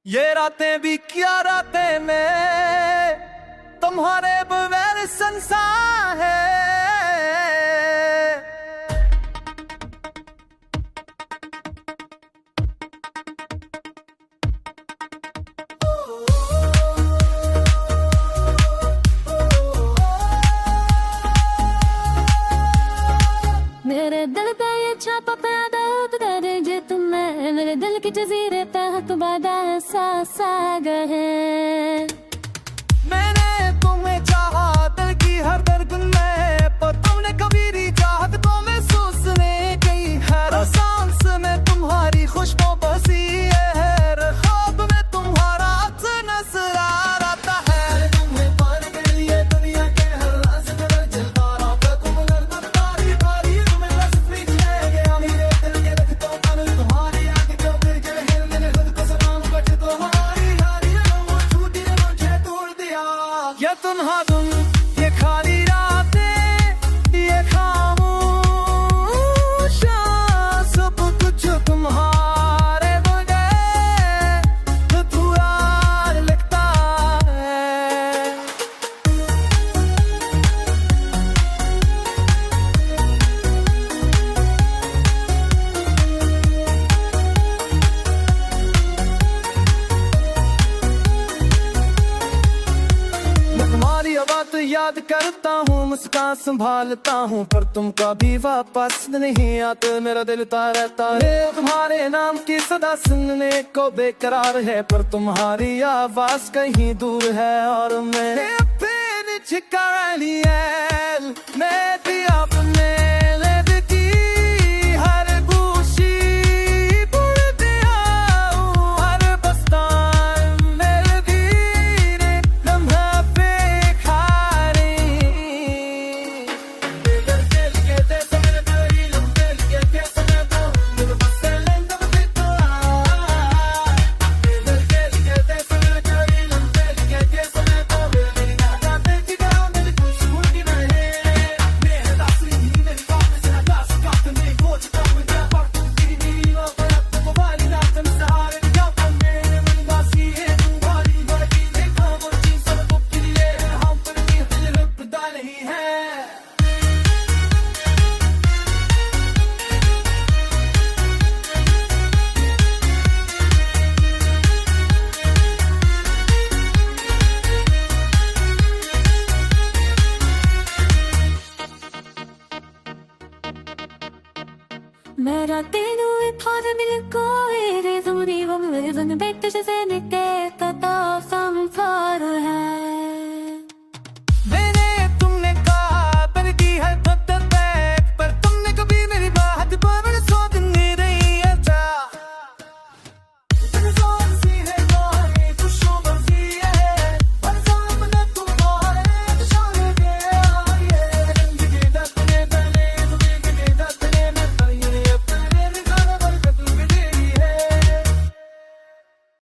ये रातें भी क्या रातें में तुम्हारे बगैर संसार है। मेरे दिल पे ये छापा पैदा कर जे तुम्हें मेरे दिल के जजीरे तहत बादा एहसास आ गए। मैंने तुम्हें चाहा दिल की हर धड़कन में, पर तुमने कभी नहीं चाहत को महसूस नहीं की। हर सांस में तुम्हारी खुशबू बसी है, हर ख्वाब में तुम्हारा अक्स नजर आ रहा है। तुम्हें पाने के लिए दुनिया के हर राज में जलता रहा, तुम तारी तारी तुम्हें बस बीच ले गया मेरे दिल के रखता हूं तुम्हारी आंख के ऊपर के हिल मैंने खुद को सलाम बट तुम्हारी हारी वो छूटी ने मुझे तोड़ दिया। ये तुन्हा तुम ये खाली रातें ये खामोश सब कुछ तुम्हारे बगैर अधूरा लगता है। तुम्हारी बात याद करता हूँ, मुस्कान संभालता हूँ, पर तुम कभी वापस नहीं आते। मेरा दिल रहता है तुम्हारे नाम की सदा सुनने को बेकरार है, पर तुम्हारी आवाज कहीं दूर है। और मैं फिर छिका लिया मैं भी अपने लिद की हर खुशी भूल गया हूँ। हर बस्तान मेरे धीरे लम्हा पे खारी दिल के ते समय तेरी लम्बे के समय तो दिल बस लेंद बितो दिल के ते समय तेरी लम्बे के समय तो मेरी ना देख जाओ मेरी खुशबू की रहे। मेरे दास नहीं मेरी बात से ना दास बात नहीं वो चुका मुझे पर तू तेरी वो पर तो वाली रात में सहारे क्या मेरे मन बासी है तुम्हारी बड़ी देखा वो चीज सब के लिए हम पर भी दिल रुकता नहीं है। मेरा तेनू इथार मिल कोई रे दूरी वो मेरे जन बेट जैसे निके कता संसार है।